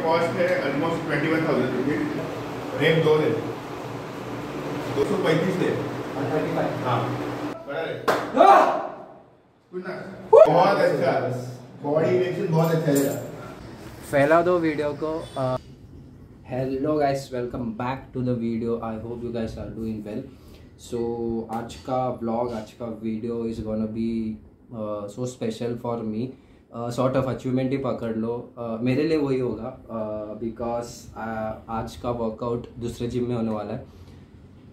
Cost है almost 21,000 rupees. RAM 2 है, 235 है। हाँ बड़ा है, बहुत अच्छा, बॉडी रिएक्शन बहुत अच्छा है। फैला दो वीडियो को। Hello guys, welcome back to the video. I hope you guys are doing well. So आज का व्लॉग, आज का video is gonna be so special for me. Sort of achievement ही पकड़ लो, मेरे लिए वही होगा बिकॉज आज का वर्कआउट दूसरे जिम में होने वाला है।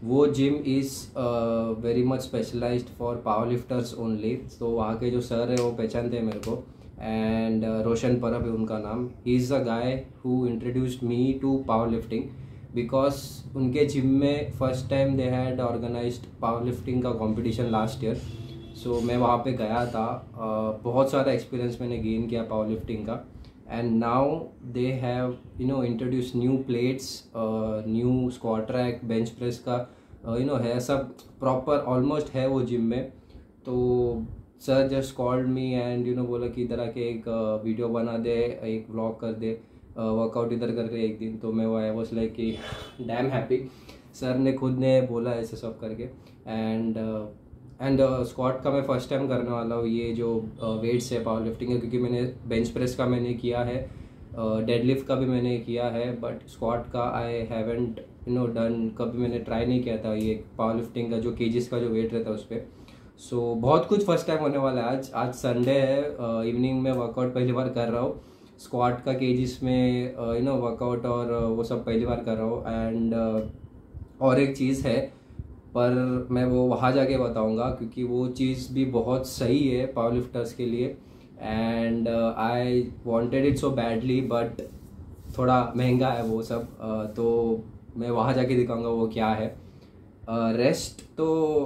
वो gym is very much specialised for power lifters only. तो वहाँ के जो सर है वो पहचानते हैं मेरे को, एंड रोशन परब है उनका नाम। He is a guy who introduced me to power lifting because उनके जिम में first time they had organised power lifting का कंपटीशन लास्ट ईयर। सो मैं वहाँ पे गया था, बहुत सारा एक्सपीरियंस मैंने गेन किया पावर लिफ्टिंग का। And now they have introduce new plates, new squat rack, bench press का है सब प्रॉपर ऑलमोस्ट है वो जिम में। तो sir just called me and बोला कि इधर आके एक वीडियो बना दे, एक व्लॉग कर दे, वर्कआउट इधर करके एक दिन। तो मैं वो आई वॉज लाइक कि डैम हैप्पी। सर ने खुद ने बोला ऐसे सब करके। एंड स्क्वाट का मैं फर्स्ट टाइम करने वाला हूँ, ये जो वेट्स है पावर लिफ्टिंग है, क्योंकि मैंने बेंच प्रेस का मैंने किया है, डेडलिफ्ट का भी मैंने किया है, बट स्क्वाट का आई हैवेंट डन, कभी मैंने ट्राई नहीं किया था ये पावर लिफ्टिंग का जो केजीज का जो वेट रहता है उस पर। सो बहुत कुछ फर्स्ट टाइम होने वाला है। आज संडे है, इवनिंग में वर्कआउट पहली बार कर रहा हूँ, स्क्वाट का केजीज में वर्कआउट और वो सब पहली बार कर रहा हूँ। एंड और एक चीज़ है, पर मैं वो वहाँ जाके बताऊँगा क्योंकि वो चीज़ भी बहुत सही है पावर लिफ्टर्स के लिए। And I wanted it so badly, but थोड़ा महंगा है वो सब, तो मैं वहाँ जाके दिखाऊंगा वो क्या है। रेस्ट तो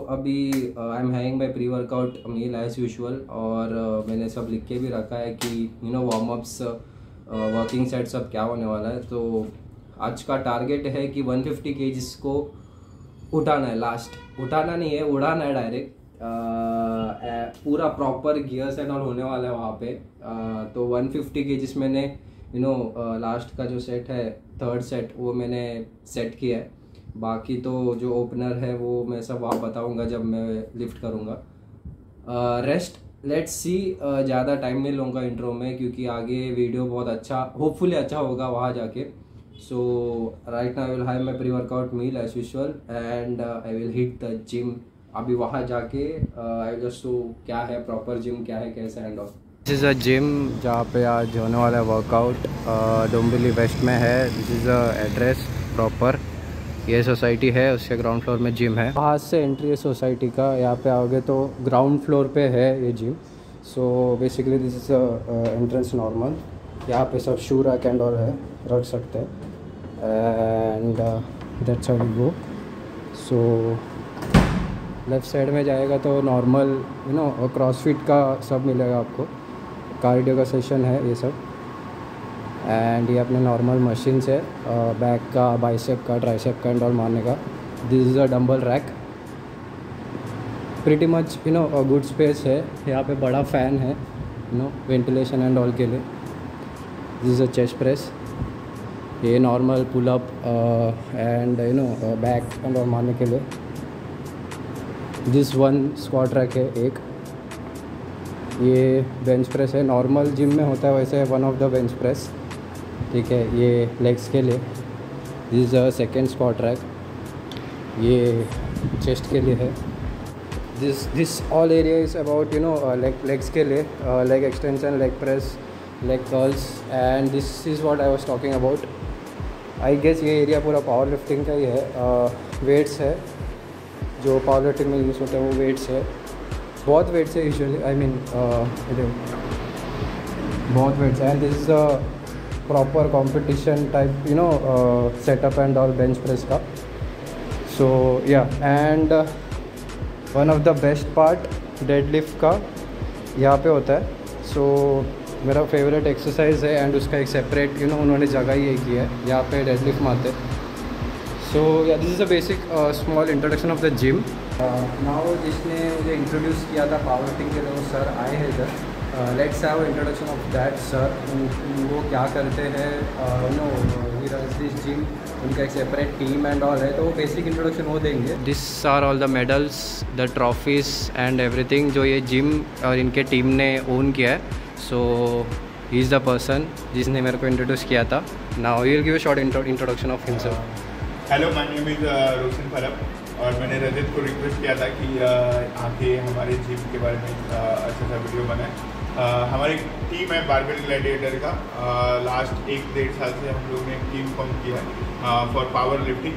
अभी I am having my pre workout meal as usual, और मैंने सब लिख के भी रखा है कि वार्म अप्स, वर्किंग सेट सब क्या होने वाला है। तो आज का टारगेट है कि 150 kgs को उठाना है, लास्ट उठाना नहीं है, उड़ाना है डायरेक्ट। पूरा प्रॉपर गियर्स एंड ऑल होने वाला है वहाँ पे। तो 150 kgs मैंने लास्ट का जो सेट है, थर्ड सेट, वो मैंने सेट किया है। बाकी तो जो ओपनर है वो मैं सब वहाँ बताऊँगा जब मैं लिफ्ट करूँगा। रेस्ट लेट्स सी, ज़्यादा टाइम नहीं लूँगा इंट्रो में क्योंकि आगे वीडियो बहुत अच्छा, होपफुली अच्छा होगा वहाँ जाके। So right now I will have my pre-workout meal as usual and I will hit the gym. अभी वहाँ जाके I will just show क्या है प्रॉपर जिम, क्या है कैसे end of. This is a gym जहाँ पे आज होने वाला है वर्कआउट, डोंबिवली वेस्ट में है। This is a address proper, ये सोसाइटी है, उसके ग्राउंड फ्लोर में जिम है। बाहर से एंट्री है सोसाइटी का, यहाँ पे आओगे तो ग्राउंड फ्लोर पे है ये gym. So basically this is entrance normal, यहाँ पे सब शू रैक एंड ऑल है, रख सकते हैं। And that's how we go. So left side में जाएगा तो नॉर्मल क्रॉसफिट का सब मिलेगा आपको, कार्डियो का सेशन है ये सब। एंड ये अपने नॉर्मल मशीन्स है, बैक का, बाइसेप का, ट्राइसेप का एंड ऑल मारने का। This is a dumbbell rack, pretty much good space है। यहाँ पे बड़ा फ़ैन है वेंटिलेशन एंड ऑल के लिए। This is a chest press, ये normal pullup and back and all मारने के लिए। दिस वन स्क्वाट रैक है एक, ये बेंच प्रेस है, नॉर्मल जिम में होता है वैसे one of the bench press, ठीक है, ये लेग्स के लिए। This is a second squat rack, ये चेस्ट के लिए है। This all area is about legs के लिए, leg extension, leg press, leg curls, and this is what I was talking about. I guess ये एरिया पूरा पावर लिफ्टिंग का ही है। वेट्स है जो पावर लिफ्टिंग में यूज़ होता है, वो वेट्स है, बहुत वेट्स है यूजुअली, आई मीन बहुत वेट्स है। And this is a proper competition type setup and all bench press का। सो या, and one of the best part deadlift का यहाँ पे होता है। सो मेरा फेवरेट एक्सरसाइज है एंड उसका एक सेपरेट उन्होंने जगह ही की है, यहाँ पे डेडलिफ्ट मारते। सो या, this is a basic small introduction of the gym. Now जिसने मुझे इंट्रोड्यूस किया था पावर लिफ्टिंग के लिए वो सर आए हैं इधर, let's have introduction of that sir. वो क्या करते हैं, no he runs this gym, उनका एक सेपरेट टीम एंड ऑल है, तो वो बेसिक इंट्रोडक्शन वो देंगे। This are all the medals, the trophies and everything जो ये जिम और इनके टीम ने ओन किया है। So he is the person जिसने मेरे को इंट्रोड्यूस किया था। Now he will give a short introduction of himself. Hello, my name is Roshan Farab, और मैंने रजत को रिक्वेस्ट किया था कि आके हमारे जिम के बारे में अच्छा सा वीडियो बनाए। हमारी टीम है बारबेल ग्लैडिएटर का। लास्ट 1-1.5 साल से हम लोग ने टीम फॉर्म किया है फॉर पावर लिफ्टिंग।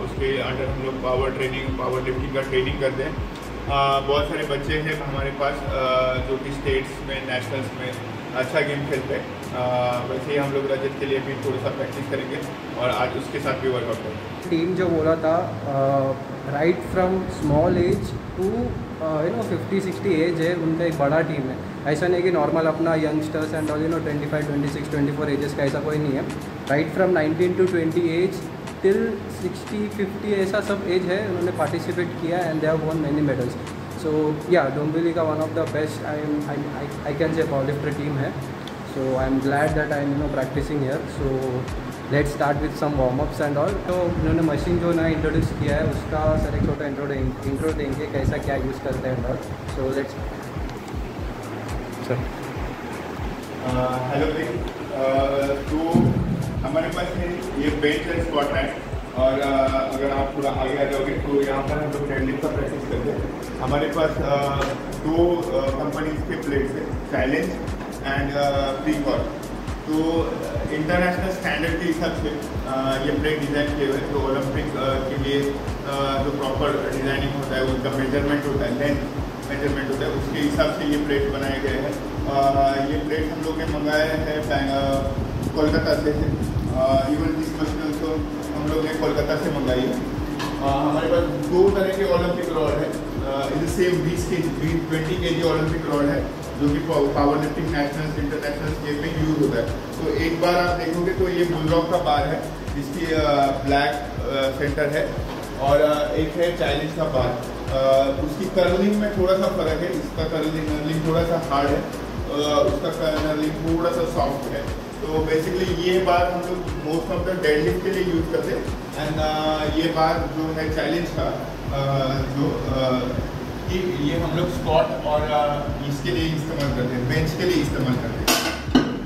उसके अंडर हम लोग पावर लिफ्टिंग का ट्रेनिंग करते हैं। बहुत सारे बच्चे हैं हमारे पास जो कि स्टेट्स में, नेशनल्स में अच्छा गेम खेलते हैं। वैसे ही हम लोग रजत के लिए भी थोड़ा सा प्रैक्टिस करेंगे और आज उसके साथ भी वर्कआउट करेंगे। टीम जो बोला था, right from small age to 50-60 age है, उनका एक बड़ा टीम है। ऐसा नहीं कि नॉर्मल अपना यंगस्टर्स एंड ऑल 25, 26, 24 एजेस का ऐसा कोई नहीं है। Right from 19 to 20 age till 60, 50 ऐसा सब एज है, उन्होंने पार्टिसिपेट किया and they have won many medals. So yeah Dombivli का one of the best I can say power lifter team है। So I am glad that I am practicing here. So let's start with some warm ups and all. तो उन्होंने machine जो नया introduce किया है उसका sir एक छोटा इंट्रो देंगे, कैसा क्या यूज़ करते हैं and all. So let's sir. Hello तो हमारे पास है ये बेंच एंड स्क्वाट रैक, और अगर आप थोड़ा आगे आ जाओगे तो यहाँ पर हम लोग डेडलिफ्ट का प्रैक्टिस करते हैं। हमारे पास 2 कंपनीज के प्लेट्स है, चैलेंज एंड प्रीकॉर। तो इंटरनेशनल स्टैंडर्ड के हिसाब से ये प्लेट डिज़ाइन किए हुए हैं। तो ओलंपिक के लिए जो प्रॉपर डिज़ाइनिंग होता है, उसका मेजरमेंट होता है, लेंथ मेजरमेंट होता है, उसके हिसाब से ये प्लेट बनाए गए हैं। ये प्लेट हम लोग ने मंगाए हैं कोलकाता से। इवन दिस मशीन तो हम लोग ने कोलकाता से मंगाई है। हमारे पास 2 तरह के ओलंपिक रॉड है। Is same 20 kg Olympic rod है, जो कि power lifting national international scale में यूज होता है। तो एक बार आप देखोगे तो ये बुलरॉक का बार है, जिसकी ब्लैक सेंटर है, और एक है चैलेंज का बार। उसकी कर्लिंग में थोड़ा सा फर्क है, इसका कर्लिंग थोड़ा सा हार्ड है, उसका कर्लिंग थोड़ा सा सॉफ्ट है। तो बेसिकली ये बार हम लोग मोस्ट ऑफ द डेडलिफ्ट के लिए यूज़ करते हैं। एंड ये बार जो है चैलेंज का ये हम लोग स्क्वाट और इसके लिए इस्तेमाल करते हैं, बेंच के लिए इस्तेमाल करते हैं।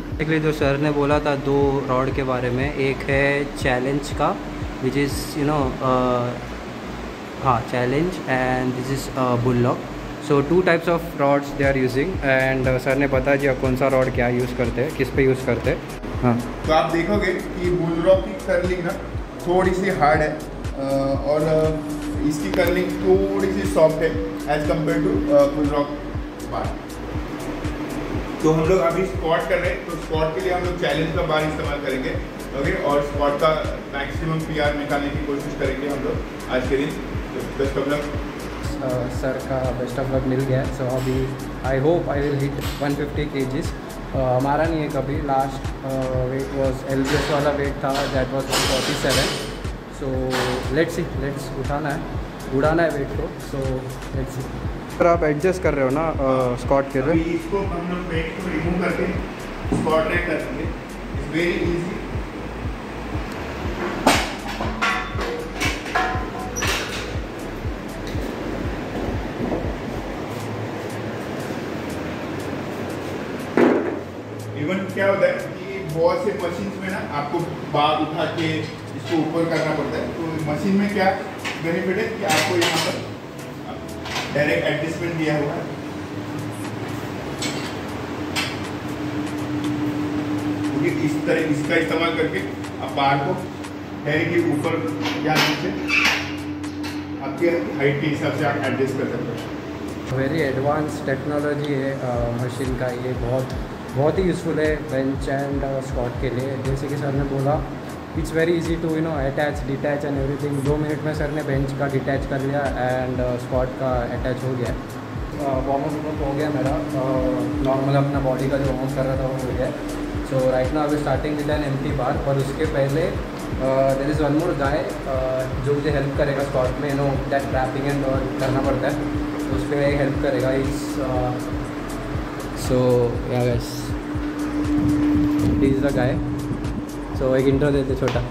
बेसिकली जो सर ने बोला था 2 रॉड के बारे में, एक है चैलेंज का which is challenge, and this is bullock. So 2 types of rods they are using, and sir ने बताया जी आप कौन सा रॉड क्या यूज़ करते हैं, किस पे यूज़ करते हैं। हाँ, तो आप देखोगे कि बुलरॉक की कर्लिंग ना थोड़ी सी हार्ड है, और इसकी कर्लिंग थोड़ी सी सॉफ्ट है एज कम्पेयर टू बुलरॉक बार। तो हम लोग अभी स्क्वाट कर रहे हैं, तो स्क्वाट के लिए हम लोग चैलेंज का बार इस्तेमाल करेंगे, ओके, और स्क्वाट का मैक्सिमम PR निकालने की कोशिश करेंगे हम लोग आज के दिन। Best of luck. सर का बेस्ट ऑफ लक मिल गया। सो अभी I hope I will hit 150 kgs। हमारा नहीं है कभी, लास्ट वेट वॉज LBS वाला वेट था, दैट वॉज 47। सो लेट्स उड़ाना है वेट को। सो लेट्स सी। सर आप एडजस्ट कर रहे हो ना स्क्वाट के लिए? इसको हम लोग वेट को रिमूव करके स्क्वाट रैक करेंगे। It's very easy. इवन क्या होता है कि बहुत से मशीन में ना आपको बार उठा के इसको ऊपर करना पड़ता है। तो मशीन में क्या बेनिफिट है कि आपको यहाँ पर डायरेक्ट एडजस्टमेंट दिया हुआ है। क्योंकि इस तरह इसका इस्तेमाल करके आप बार को डायरेक्टली ऊपर या नीचे आपके हाइट के हिसाब से आप एडजस्ट कर सकते हैं। वेरी एडवांस टेक्नोलॉजी है मशीन का, ये बहुत ही यूज़फुल है बेंच एंड स्क्वाट के लिए। जैसे कि सर ने बोला it's very easy to attach detach and everything. 2 minute में सर ने बेंच का डिटैच कर लिया एंड स्क्वाट का अटैच हो गया। वार्म अप हो गया मेरा, नॉर्मल अपना बॉडी का जो वार्म कर रहा था वो हो गया। सो राइट नाउ अभी स्टार्टिंग विद एन एम्प्टी बार, पर उसके पहले देयर इज़ वन मोर गाय जो मुझे हेल्प करेगा स्क्वाट में, दैट रैपिंग एंड करना पड़ता है, तो उस पर हेल्प करेगा। So yeah guys, he is the guy. So एक इंट्रो देते छोटा.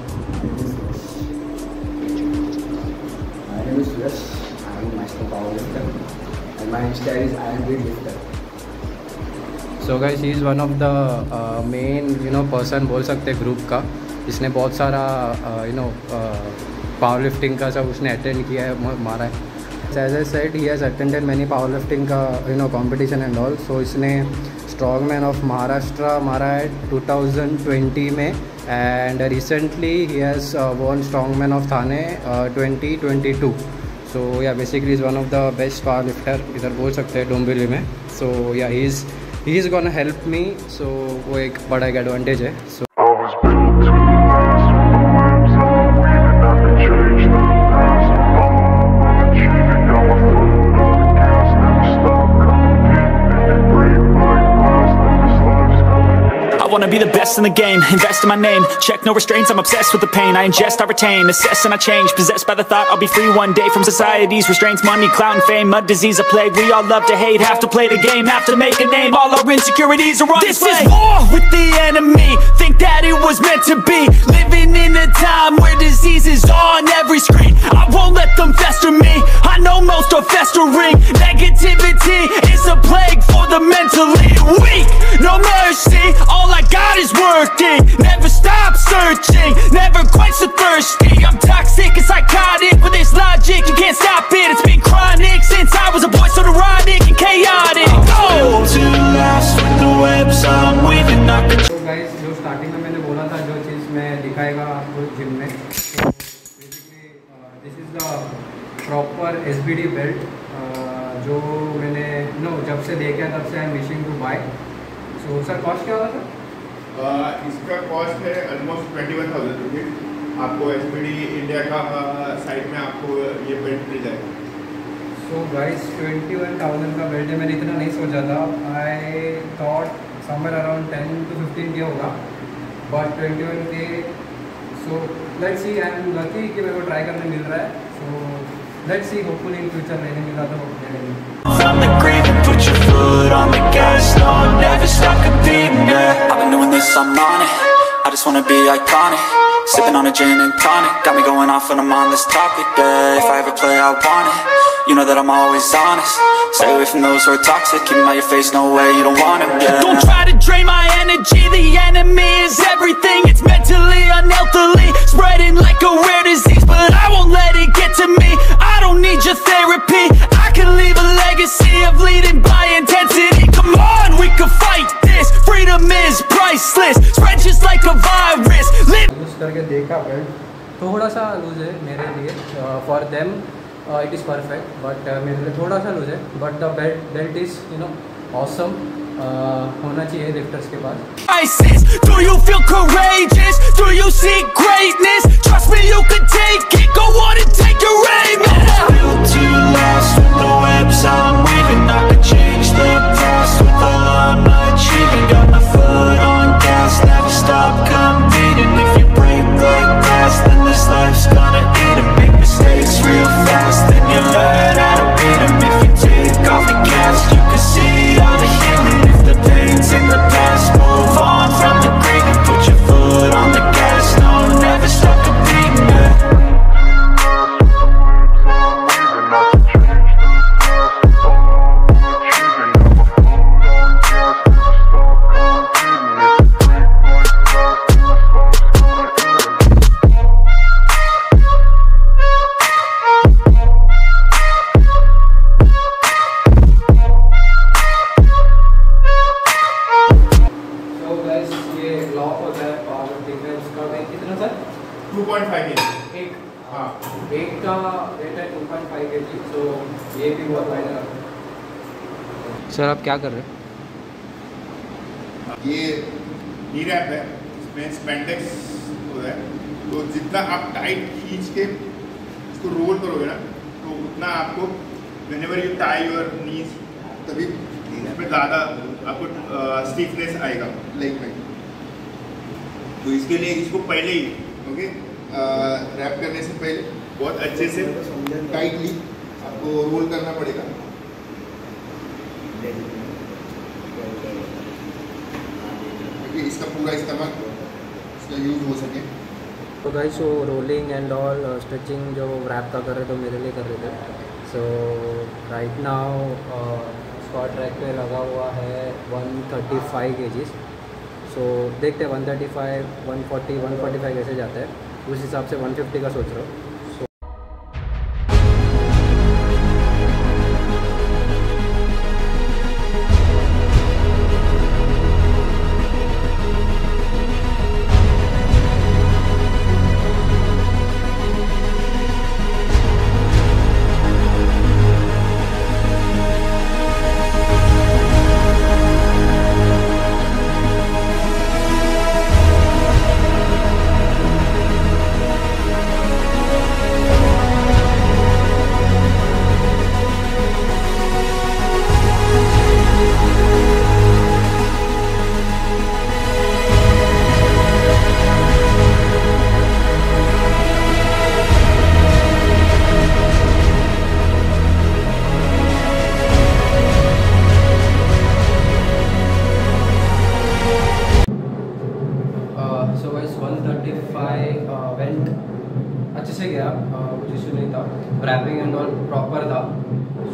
My name is Yash. I am a master powerlifter, and my Insta is IamWeightLifter. So guys, he is one of the main person बोल सकते हैं group का, जिसने बहुत सारा पावर लिफ्टिंग का सब उसने अटेंड किया है, मारा है. As I said, he has attended many powerlifting का competition and all. So इसने स्ट्रॉन्गमैन ऑफ महाराष्ट्र मारा है 2020 में, एंड रिसेंटली ही has won strongman of Thane 2022. So yeah basically is one of the best power lifter इधर बोल सकते हैं डोंबिवली में. So yeah he is gonna help me. So वो एक बड़ा एक एडवांटेज है. So I wanna be the best in the game, invest in my name. Check no restraints, I'm obsessed with the pain. I ingest, I retain, assess and I change. Possessed by the thought I'll be free one day from society's restraints. Money, clout and fame, a disease, a plague. We all love to hate, have to play the game, have to make a name. All our insecurities are on display. This is war with the enemy, think that it was meant to be. Living in a time where disease is on every screen. I won't let them fester me, I know most are festering. Negativity is a plague for the mentally weak. No mercy, all I got is working. Never stop searching, never quite so thirsty. I'm toxic and psychotic with this logic, you can't stop it. It's been chronic since I was a boy, so neurotic and chaotic. Oh, to last with the webs I'm weaving. तो guys, जो starting में मैंने बोला था, जो चीज़ मैं दिखाएगा आपको जिम में, तो basically this is the proper SBD belt जो मैंने जब से देखा तब से I am wishing to buy. So sir cost क्या होगा सर? इसका कॉस्ट है ऑलमोस्ट 21,000 रुपीज़. आपको SBD इंडिया का साइट में आपको ये बेल्ट मिल जाएगा. सो गाइस 21,000 का बेल्ट है. मैंने इतना नहीं सोचा था. I thought somewhere around 10 to 15K होगा, but 21K. So let's C, I am lucky कि मेरे को ट्राई करने मिल रहा है. सो let's C, hopefully in future लेने मिला तो ले लेंगे. From the grave and put your foot on the gas. No, I'll never stop competing, yeah. I've been doing this, I'm on it. I just wanna be iconic. Sipping on a gin and tonic. Got me going off when I'm on this topic, yeah. If I ever play, I want it. You know that I'm always honest. Stay away from those who are toxic. Keep them out your face, no way, you don't want them, yeah. Don't try to drain my energy. The enemy is everything. It's mentally, unhealthily spreading like a rare disease, but I won't let it get to me. I don't need your therapy. I can leave a legacy of leading by intensity. Come on, we can fight this. Freedom is priceless. Spread just like a virus. Use करके देखा belt, थोड़ा सा loose है मेरे लिए. For them it is perfect, but मेरे लिए थोड़ा सा लूज है. But the belt is awesome. होना चाहिए लिफ्टर्स के पास. Do you feel courageous? Do you seek greatness? Trust me, you can take it. Go on and take your aim. Built to last with the webs I'm weaving. I could change the past with all I'm achieving. Got my foot on gas, never stop competing. If you break like glass, then this life's gonna eat 'em. Make mistakes real fast, then you learn how to beat 'em. If you take off the gas, you can see all the healing. If the pain's in the past, move on from the grave and put your foot on the gas. No, never stop competing, yeah. तो guys, ये lock होता है power lifting में. उसका wait कितना sir? 2.5 kg. एक हाँ, एक का वेट है 2.5 kg. तो ये भी बहुत मायने रखता है. सर आप क्या कर रहे हैं? ये नी रैप है. इसमें स्पेंडेक्स होता है, तो जितना आप टाइट खींच के इसको रोल करोगे ना, तो उतना आपको whenever you tie your knees, तभी इसमें ज़्यादा आपको स्टिफनेस आएगा लेग में. तो इसके लिए इसको पहले ही ओके रैप करने से पहले बहुत अच्छे से टाइटली आपको रोल करना पड़ेगा. कि इसका पूरा इस्तेमाल इसका यूज़ हो सके। तो गाइस वो रोलिंग एंड ऑल स्ट्रेचिंग जो रैप का कर रहे थे मेरे लिए कर रहे थे। सो राइट नाउ स्क्वाट ट्रैक पे लगा हुआ है 135 kgs। सो देखते हैं 135, 140, 145 कैसे जाता है, उस हिसाब से 150 का सोच रहा हूँ। सो गाइस 135 वेंट अच्छे से गया, कुछ इशू नहीं था, रैपिंग एंड ऑल प्रॉपर था।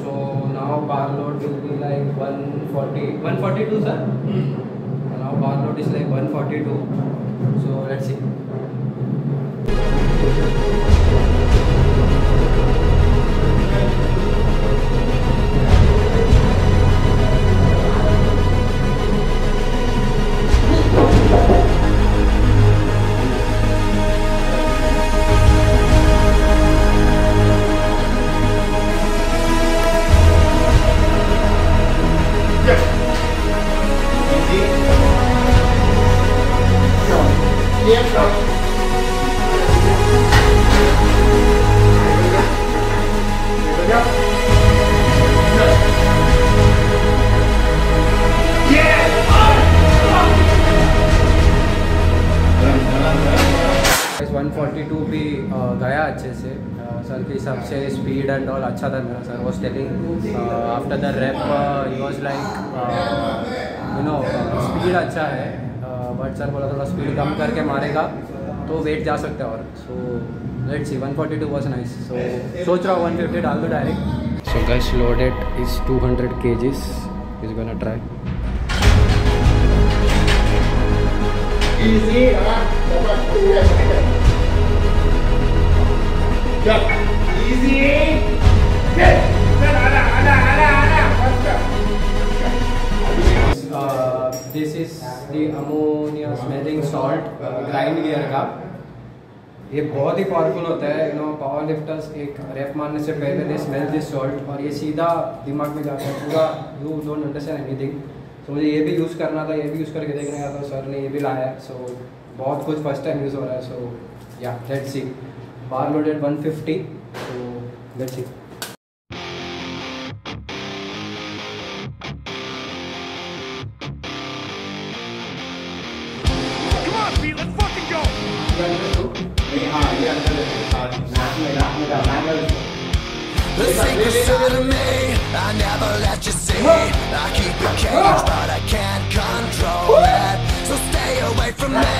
So now bar load will be like 142 sir, now bar load is like 142। So let's सी। भी गया अच्छे से, सर के हिसाब से स्पीड एंड ऑल अच्छा था मेरा। Sir was telling after the wrap he was like you know speed अच्छा है, बट सर बोला थोड़ा स्पीड कम करके मारेगा तो वेट जा सकता है। और so let's see 142 was nice. So सोच रहा हूँ 150 डाल दो डायरेक्ट। So guys loaded is 200 kgs, is gonna try. Easy, easy. This is the ammonia smelling salt, grind gear का। ये बहुत ही पावरफुल होता है, यू नो पावर लिफ्टर्स एक रैप मारने से पहले दे स्मेल दिस सॉल्ट और ये सीधा दिमाग में जाता है पूरा, यू डोंट अंडरस्टैंड एनीथिंग। सो मुझे ये भी यूज़ करना था, ये भी यूज़ करके देखने का था, सर ने ये भी लाया है। सो बहुत कुछ फर्स्ट टाइम यूज़ हो रहा है। सो या let's see. Bar loaded 150, so let's C. The secret side of me, I never let you see. I keep it caged, but I can't control it. So stay away from me,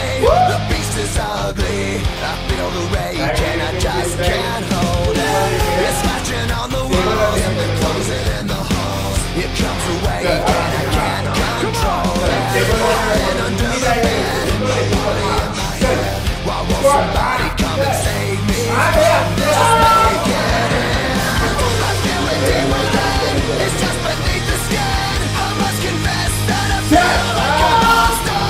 the beast is ugly. I feel the rage and I just can't hold it. It's scratching on the walls and then closing in the halls. It comes away and I can't control it. Hiding under the bed and the body in my head. Why won't somebody come and save me from this? Make it end. I feel it deep within. It's just beneath the skin. I must confess that I feel like a monster.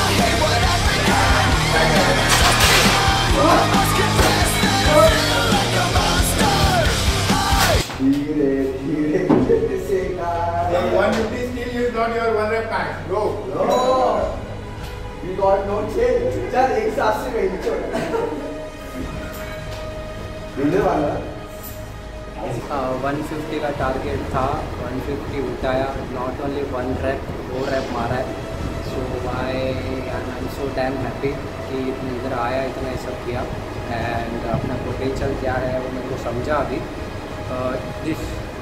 I hate what I've become. And then it's just begun. I must confess that I feel like a monster. Your 150 still is not your 1 rep max. Go. You got no change. चल एक साथ से वही छोड़। Video वाला 150 का target था, 150 उठाया। नॉट ओनली 1 रैप, 2 रैप मारा है। So I am so damn happy कि इधर आया, इतना ये सब किया एंड अपना पोटेंशियल क्या है वो मेरे को समझा अभी।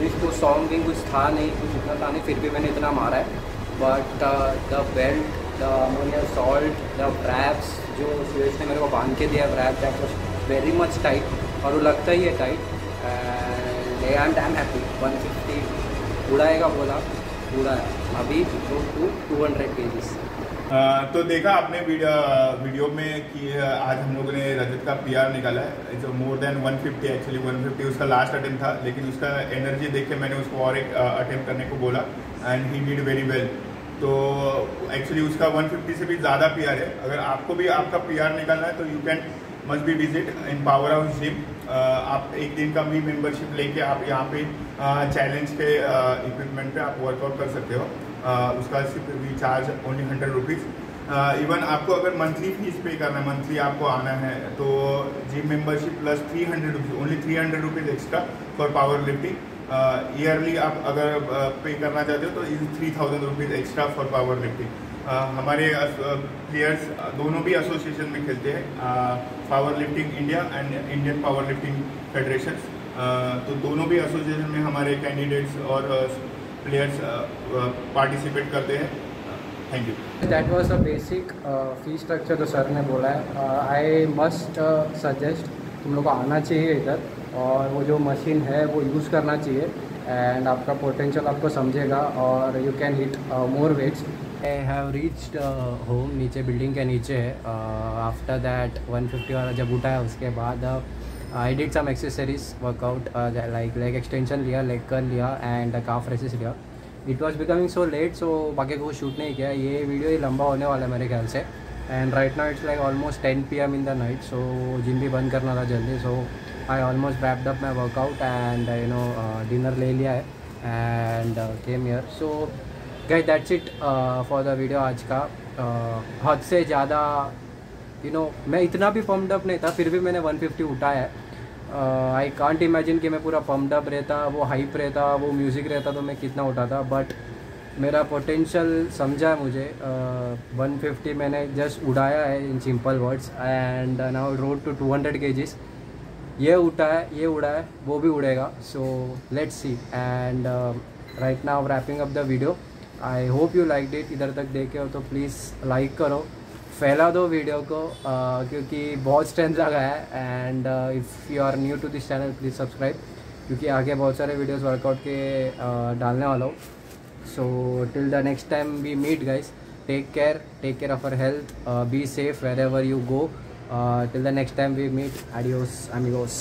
जिसको सॉन्ग भी कुछ था नहीं, कुछ इतना था नहीं, फिर भी मैंने इतना मारा है। But the belt the ammonium salt, the wraps जो सुरेश ने मेरे को बांध के दिया wrap, that was very much tight और वो लगता ही है टाइट। And I am damn happy. 150 उड़ाएगा बोला, उड़ा है अभी टू 200 kgs। तो देखा आपने वीडियो में कि आज हम लोगों ने रजत का PR निकाला है। इट्स मोर देन 150, एक्चुअली 150 उसका लास्ट अटेम्प्ट था, लेकिन उसका एनर्जी देख के मैंने उसको और एक अटेम्प्ट करने को बोला and he did very well. तो एक्चुअली उसका 150 से भी ज़्यादा PR है। अगर आपको भी आपका PR निकालना है तो you can must be visit in power house gym. आप एक दिन का भी मेंबरशिप लेके आप यहाँ पे चैलेंज के इक्विपमेंट पे आप वर्कआउट कर सकते हो। उसका सिर्फ we charge only 100 rupees. Even आपको अगर मंथली फीस पे करना है, मंथली आपको आना है तो gym membership plus 300 rupees, only 300 rupees extra for power lifting. Yearly आप अगर पे करना चाहते हो तो is 3000 rupees extra for power lifting. हमारे प्लेयर्स दोनों भी एसोसिएशन में खेलते हैं, power lifting India and Indian power lifting federation. तो दोनों भी एसोसिएशन में हमारे कैंडिडेट्स और प्लेयर्स पार्टिसिपेट करते हैं। Thank you. That was a basic fee structure जो सर ने बोला है। आई मस्ट सजेस्ट तुम लोग को आना चाहिए इधर, और वो जो मशीन है वो यूज़ करना चाहिए एंड आपका पोटेंशियल आपको समझेगा और you can hit more weights. I have reached home, नीचे बिल्डिंग के नीचे है। आफ्टर दैट 150 वाला जब उठाया उसके बाद I did some accessories workout, like leg extension लिया, लेग कर्ल लिया एंड काफ रेसेस लिया। It was becoming so late, so बाकी को शूट नहीं किया। ये वीडियो ही लंबा होने वाला है मेरे ख्याल से। And right now it's like almost 10 PM in the night, so gym भी बंद करना था जल्दी। So I almost wrapped up my workout and you know dinner ले लिया है and came here. So guys that's it for the video आज का। हद से ज़्यादा यू नो मैं इतना भी पम्प्ड अप नहीं था, फिर भी मैंने 150 उठाया है। आई कांट इमेजिन कि मैं पूरा पम्प्ड अप रहता, वो हाइप रहता, वो म्यूज़िक रहता तो मैं कितना उठाता, बट मेरा पोटेंशियल समझा है मुझे। 150 मैंने जस्ट उड़ाया है in simple words and now road to 200 kgs। ये उठा है, ये उड़ा है, वो भी उड़ेगा। So let's see and right now wrapping up the video. I hope you like it. इधर तक देखे हो तो प्लीज़ लाइक करो, फैला दो वीडियो को क्योंकि बहुत स्ट्रेंथ लगा है। And if you are new to this channel please subscribe, क्योंकि आगे बहुत सारे वीडियोस वर्कआउट के डालने वाला हूँ। So till the next time we meet guys, take care of your health, be safe wherever you go. Till the next time we meet, adios amigos.